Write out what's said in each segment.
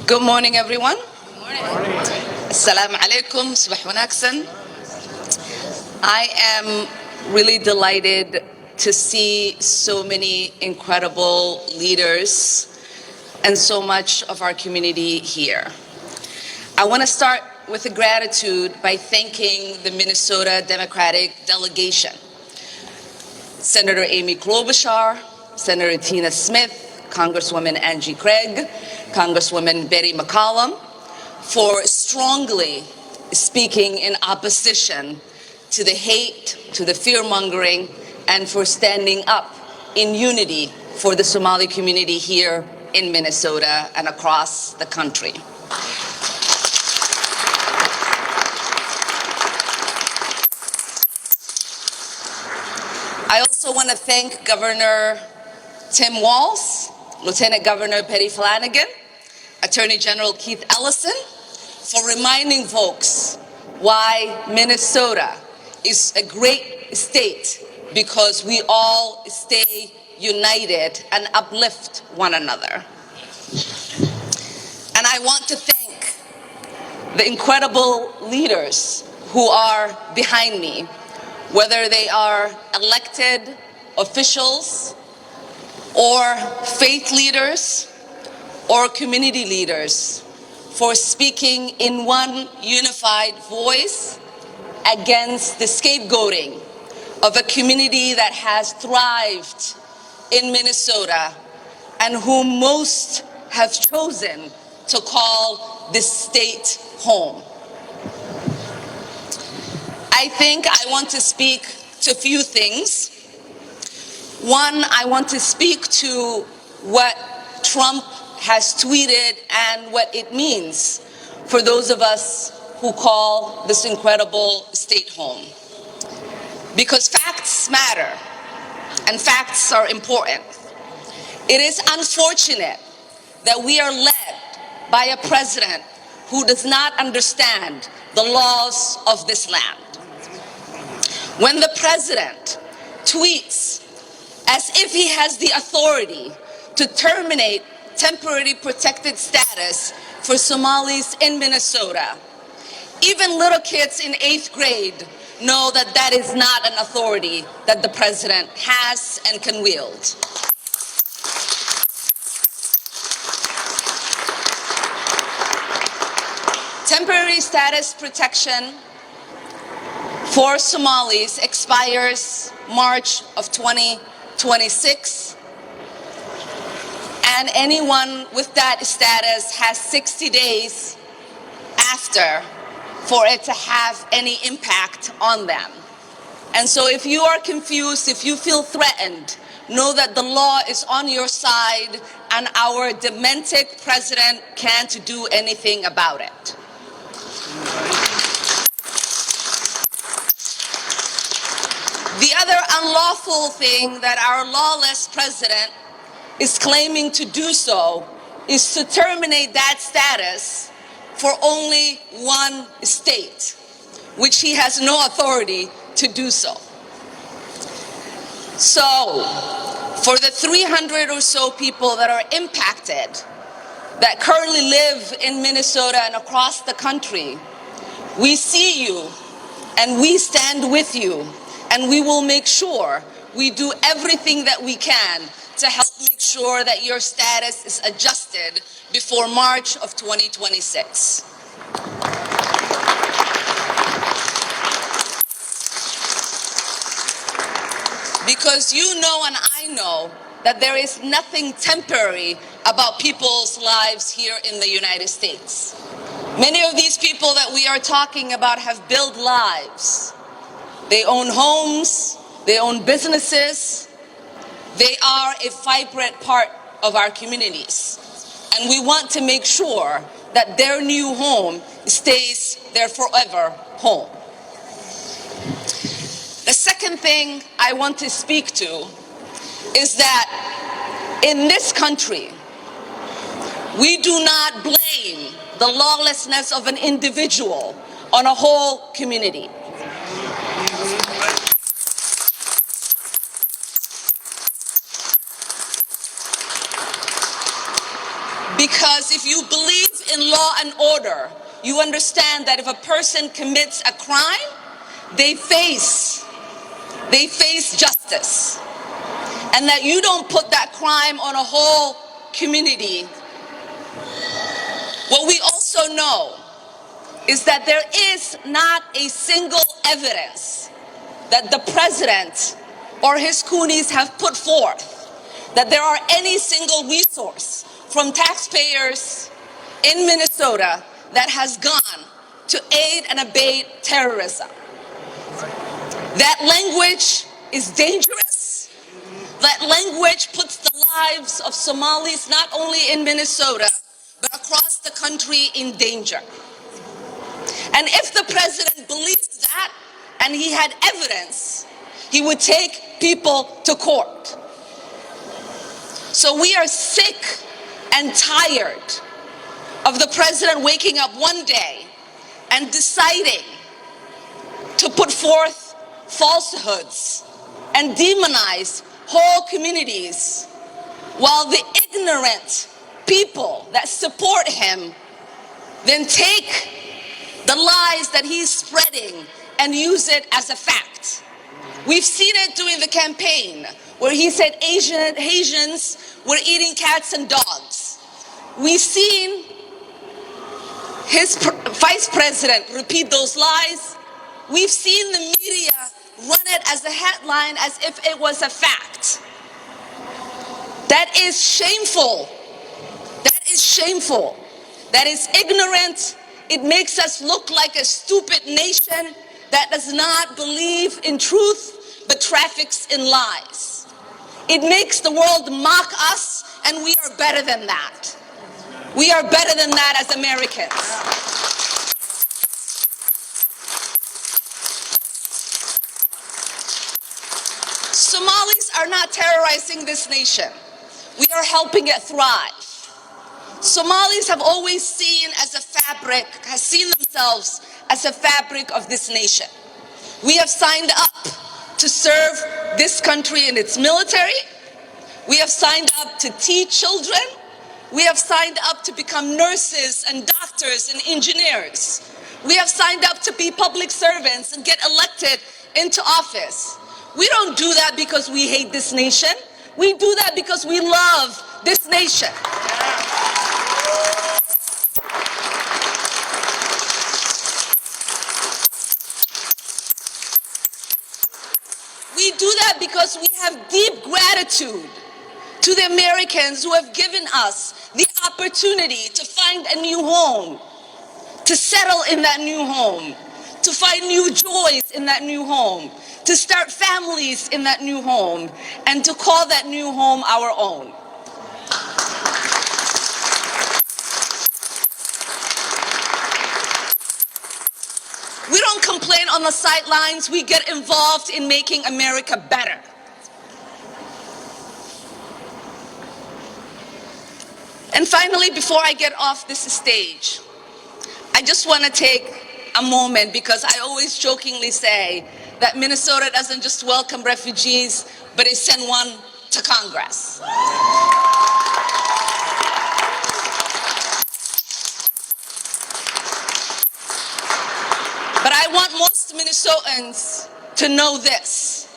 Good morning, everyone. Assalamu alaikum, subah wanaksan. I am really delighted to see so many incredible leaders and so much of our community here. I want to start with a gratitude by thanking the Minnesota Democratic delegation. Senator Amy Klobuchar, Senator Tina Smith, Congresswoman Angie Craig, Congresswoman Betty McCollum, for strongly speaking in opposition to the hate, to the fear-mongering, and for standing up in unity for the Somali community here in Minnesota and across the country. I also want to thank Governor Tim Walz, Lieutenant Governor Patty Flanagan, Attorney General Keith Ellison, for reminding folks why Minnesota is a great state, because we all stay united and uplift one another. And I want to thank the incredible leaders who are behind me, whether they are elected officials or faith leaders or community leaders, for speaking in one unified voice against the scapegoating of a community that has thrived in Minnesota and whom most have chosen to call this state home. I think I want to speak to a few things. One, I want to speak to what Trump has tweeted and what it means for those of us who call this incredible state home. Because facts matter, and facts are important. It is unfortunate that we are led by a president who does not understand the laws of this land. When the president tweets as if he has the authority to terminate temporary protected status for Somalis in Minnesota, even little kids in 8th grade know that that is not an authority that the president has and can wield. Temporary status protection for Somalis expires March of 2026, and anyone with that status has 60 days after for it to have any impact on them. And so if you are confused, if you feel threatened, know that the law is on your side and our demented president can't do anything about it. The other unlawful thing that our lawless president is claiming to do so is to terminate that status for only one state, which he has no authority to do so. So, for the 300 or so people that are impacted, that currently live in Minnesota and across the country, we see you and we stand with you, and we will make sure we do everything that we can to help make sure that your status is adjusted before March of 2026. Because you know and I know that there is nothing temporary about people's lives here in the United States. Many of these people that we are talking about have built lives. They own homes, they own businesses, they are a vibrant part of our communities. And we want to make sure that their new home stays their forever home. The second thing I want to speak to is that in this country, we do not blame the lawlessness of an individual on a whole community. Because if you believe in law and order, you understand that if a person commits a crime, they face justice. And that you don't put that crime on a whole community. What we also know is that there is not a single evidence that the president or his coonies have put forth that there are any single resource from taxpayers in Minnesota that has gone to aid and abet terrorism. That language is dangerous. That language puts the lives of Somalis not only in Minnesota, but across the country in danger. And if the president believed that, and he had evidence, he would take people to court. So we are sick and tired of the president waking up one day and deciding to put forth falsehoods and demonize whole communities, while the ignorant people that support him then take the lies that he's spreading and use it as a fact. We've seen it during the campaign where he said Asians were eating cats and dogs. We've seen his vice president repeat those lies. We've seen the media run it as a headline as if it was a fact. That is shameful. That is shameful. That is ignorant. It makes us look like a stupid nation that does not believe in truth but traffics in lies. It makes the world mock us, and we are better than that. We are better than that as Americans. Somalis are not terrorizing this nation. We are helping it thrive. Somalis have always seen themselves as a fabric of this nation. We have signed up to serve this country in its military. We have signed up to teach children. We have signed up to become nurses and doctors and engineers. We have signed up to be public servants and get elected into office. We don't do that because we hate this nation. We do that because we love this nation. We do that because we have deep gratitude to the Americans who have given us the opportunity to find a new home, to settle in that new home, to find new joys in that new home, to start families in that new home, and to call that new home our own. We don't complain on the sidelines. We get involved in making America better. And finally, before I get off this stage, I just want to take a moment, because I always jokingly say that Minnesota doesn't just welcome refugees, but it sent one to Congress. But I want most Minnesotans to know this.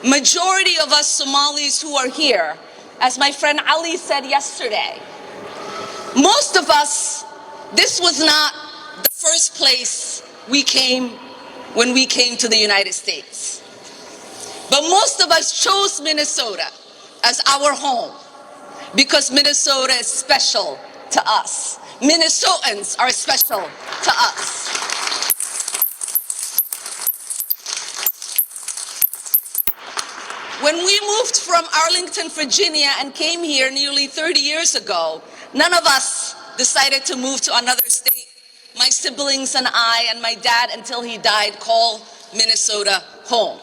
Majority of us Somalis who are here, as my friend Ali said yesterday, most of us, this was not the first place we came when we came to the United States. But most of us chose Minnesota as our home because Minnesota is special to us. Minnesotans are special to us. When we moved from Arlington, Virginia and came here nearly 30 years ago, none of us decided to move to another state. My siblings and I and my dad, until he died, called Minnesota home.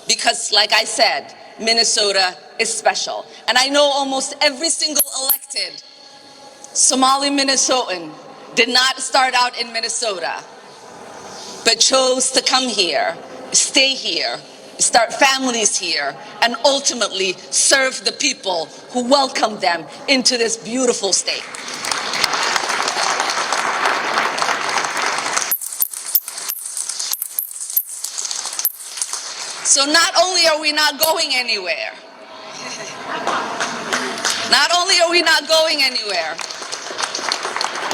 Because, like I said, Minnesota is special. And I know almost every single elected Somali Minnesotan did not start out in Minnesota, but chose to come here, stay here, start families here, and ultimately serve the people who welcomed them into this beautiful state. So not only are we not going anywhere,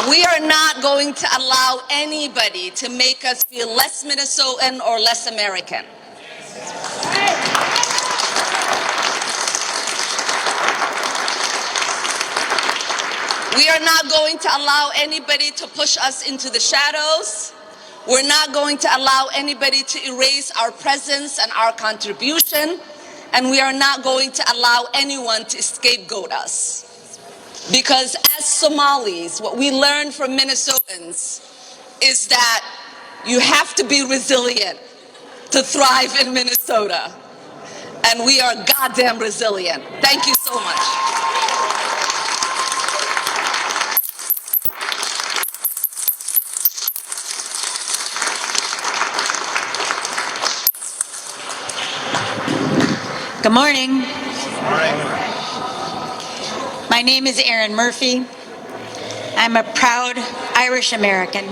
we are not going to allow anybody to make us feel less Minnesotan or less American. We are not going to allow anybody to push us into the shadows. We're not going to allow anybody to erase our presence and our contribution. And we are not going to allow anyone to scapegoat us. Because as Somalis, what we learned from Minnesotans is that you have to be resilient to thrive in Minnesota. And we are goddamn resilient. Thank you so much. Good morning. My name is Erin Murphy. I'm a proud Irish American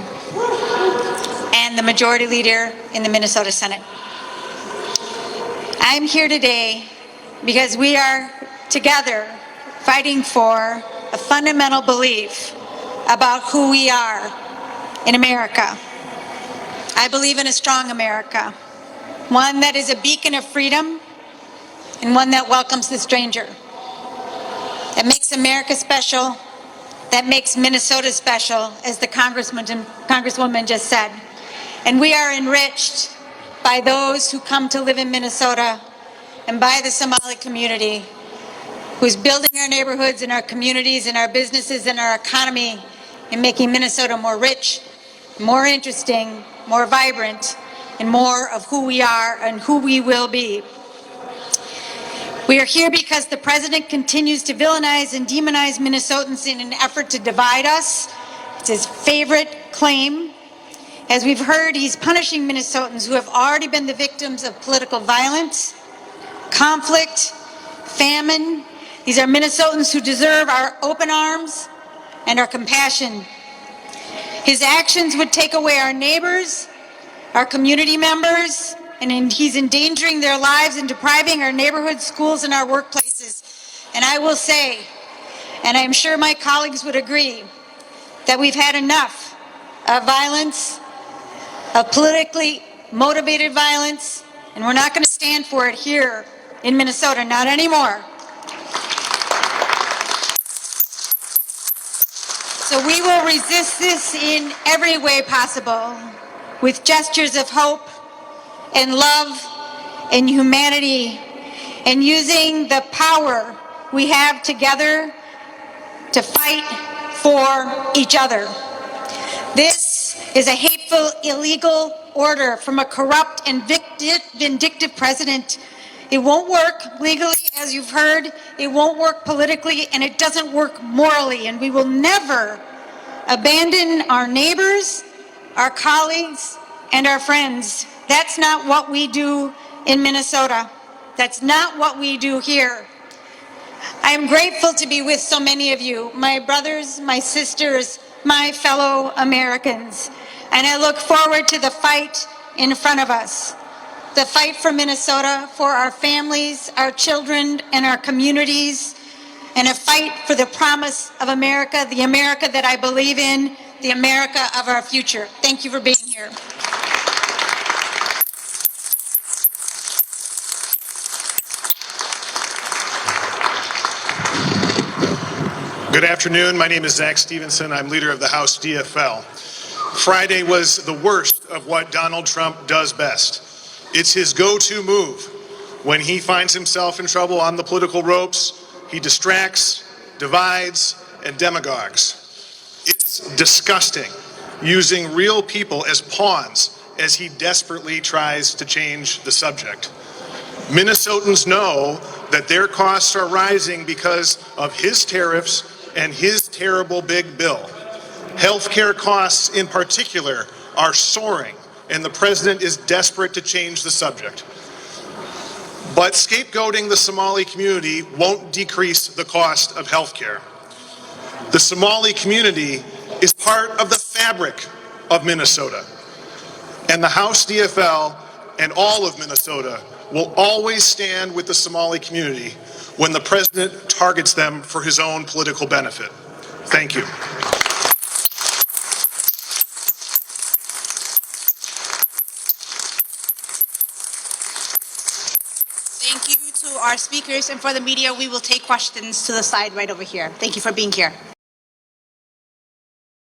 and the majority leader in the Minnesota Senate. I'm here today because we are together fighting for a fundamental belief about who we are in America. I believe in a strong America, one that is a beacon of freedom and one that welcomes the stranger, that makes America special, that makes Minnesota special, as the Congresswoman just said. And we are enriched by those who come to live in Minnesota and by the Somali community who's building our neighborhoods and our communities and our businesses and our economy and making Minnesota more rich, more interesting, more vibrant, and more of who we are and who we will be. We are here because the president continues to villainize and demonize Minnesotans in an effort to divide us. It's his favorite claim. As we've heard, he's punishing Minnesotans who have already been the victims of political violence, conflict, famine. These are Minnesotans who deserve our open arms and our compassion. His actions would take away our neighbors, our community members, and he's endangering their lives and depriving our neighborhoods, schools, and our workplaces. And I will say, and I'm sure my colleagues would agree, that we've had enough of violence, of politically motivated violence, and we're not going to stand for it here in Minnesota, not anymore. So we will resist this in every way possible, with gestures of hope and love and humanity, and using the power we have together to fight for each other. This is a hateful, illegal order from a corrupt and vindictive president. It won't work legally, as you've heard. It won't work politically, and it doesn't work morally. And we will never abandon our neighbors, our colleagues, and our friends. That's not what we do in Minnesota. That's not what we do here. I am grateful to be with so many of you, my brothers, my sisters, my fellow Americans. And I look forward to the fight in front of us. The fight for Minnesota, for our families, our children, and our communities. And a fight for the promise of America, the America that I believe in, the America of our future. Thank you for being here. Good afternoon. My name is Zach Stevenson. I'm leader of the House DFL. Friday was the worst of what Donald Trump does best. It's his go-to move. When he finds himself in trouble on the political ropes, he distracts, divides, and demagogues. It's disgusting, using real people as pawns as he desperately tries to change the subject. Minnesotans know that their costs are rising because of his tariffs and his terrible big bill. Healthcare costs in particular are soaring, and the president is desperate to change the subject. But scapegoating the Somali community won't decrease the cost of healthcare. The Somali community is part of the fabric of Minnesota, and the House DFL and all of Minnesota will always stand with the Somali community when the president targets them for his own political benefit. Thank you. Thank you to our speakers, and for the media, we will take questions to the side right over here. Thank you for being here.